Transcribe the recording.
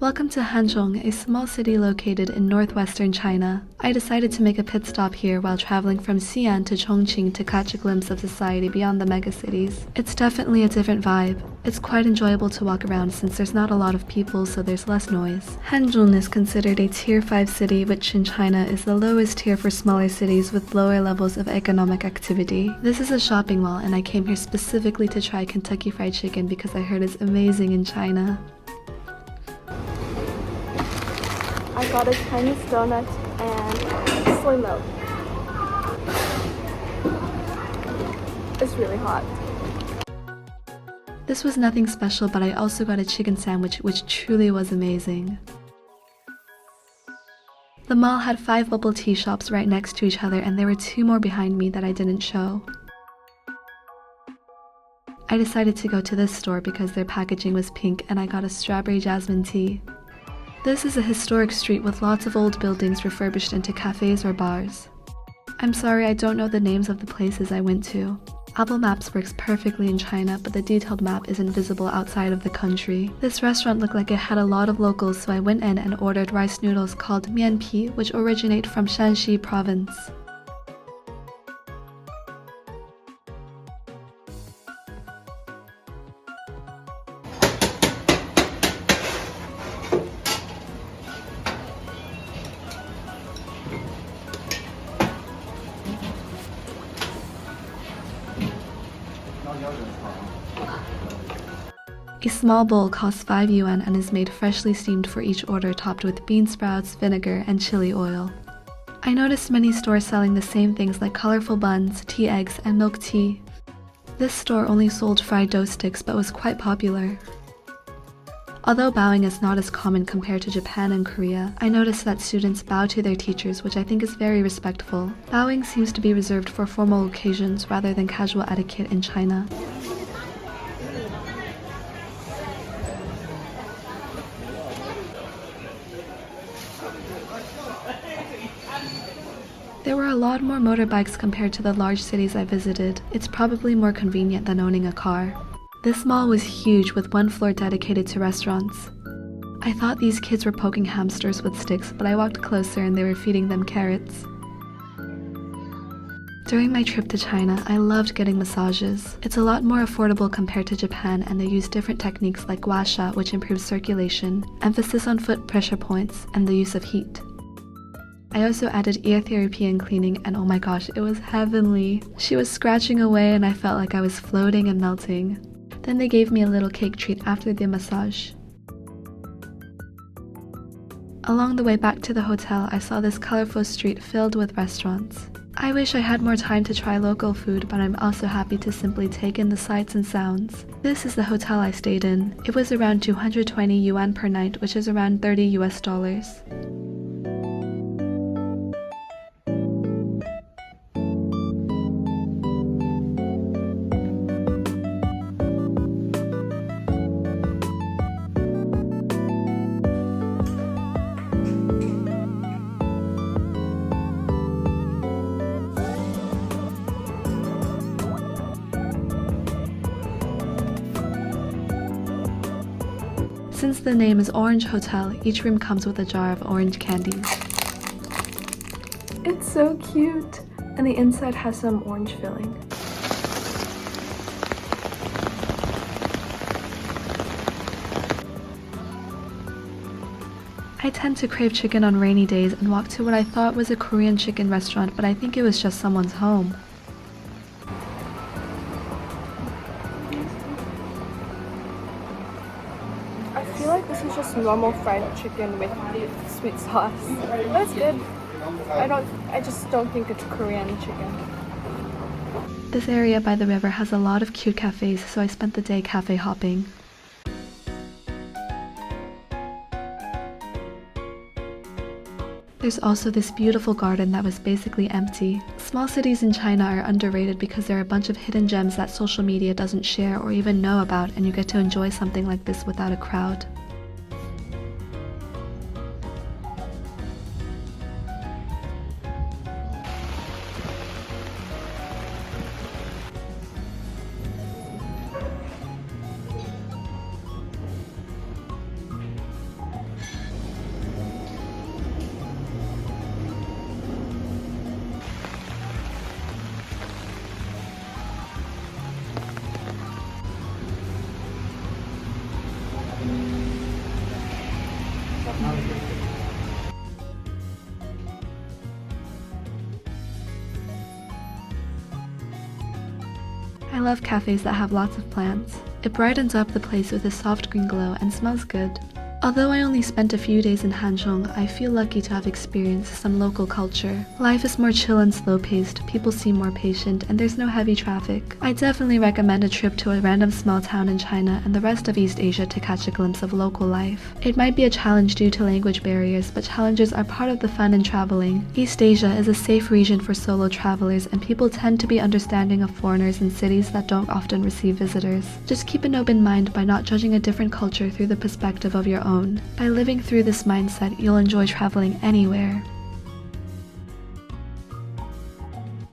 Welcome to Hanzhong, a small city located in northwestern China. I decided to make a pit stop here while traveling from Xi'an to Chongqing to catch a glimpse of society beyond the megacities. It's definitely a different vibe. It's quite enjoyable to walk around since there's not a lot of people, so there's less noise. Hanzhong is considered a Tier 5 city, which in China is the lowest tier for smaller cities with lower levels of economic activity. This is a shopping mall, and I came here specifically to try Kentucky Fried Chicken because I heard it's amazing in China. I got a Chinese donut and soy milk. It's really hot. This was nothing special, but I also got a chicken sandwich, which truly was amazing. The mall had 5 bubble tea shops right next to each other, and there were 2 more behind me that I didn't show. I decided to go to this store because their packaging was pink, and I got a strawberry jasmine tea. This is a historic street with lots of old buildings refurbished into cafes or bars. I'm sorry I don't know the names of the places I went to. Apple Maps works perfectly in China, but the detailed map isn't visible outside of the country. This restaurant looked like it had a lot of locals, so I went in and ordered rice noodles called mianpi, which originate from Shaanxi province. A small bowl costs 5 yuan and is made freshly steamed for each order, topped with bean sprouts, vinegar, and chili oil. I noticed many stores selling the same things like colorful buns, tea eggs, and milk tea. This store only sold fried dough sticks but was quite popular. Although bowing is not as common compared to Japan and Korea, I noticed that students bow to their teachers, which I think is very respectful. Bowing seems to be reserved for formal occasions rather than casual etiquette in China. There were a lot more motorbikes compared to the large cities I visited. It's probably more convenient than owning a car. This mall was huge with 1 floor dedicated to restaurants. I thought these kids were poking hamsters with sticks, but I walked closer and they were feeding them carrots. During my trip to China, I loved getting massages. It's a lot more affordable compared to Japan, and they use different techniques like gua sha, which improves circulation, emphasis on foot pressure points, and the use of heat. I also added ear therapy and cleaning, and oh my gosh, it was heavenly. She was scratching away and I felt like I was floating and melting. Then they gave me a little cake treat after the massage. Along the way back to the hotel, I saw this colorful street filled with restaurants. I wish I had more time to try local food, but I'm also happy to simply take in the sights and sounds. This is the hotel I stayed in. It was around 220 yuan per night, which is around $30 US. Since the name is Orange Hotel, each room comes with a jar of orange candies. It's so cute! And the inside has some orange filling. I tend to crave chicken on rainy days and walked to what I thought was a Korean chicken restaurant, but I think it was just someone's home. I feel like this is just normal fried chicken with sweet sauce. But it's good. I just don't think it's Korean chicken. This area by the river has a lot of cute cafes, so I spent the day cafe hopping. There's also this beautiful garden that was basically empty. Small cities in China are underrated because there are a bunch of hidden gems that social media doesn't share or even know about, and you get to enjoy something like this without a crowd. love cafes that have lots of plants. It brightens up the place with a soft green glow and smells good. Although I only spent a few days in Hanzhong, I feel lucky to have experienced some local culture. Life is more chill and slow-paced, people seem more patient, and there's no heavy traffic. I definitely recommend a trip to a random small town in China and the rest of East Asia to catch a glimpse of local life. It might be a challenge due to language barriers, but challenges are part of the fun in traveling. East Asia is a safe region for solo travelers, and people tend to be understanding of foreigners in cities that don't often receive visitors. Just keep an open mind by not judging a different culture through the perspective of your own. By living through this mindset, you'll enjoy traveling anywhere.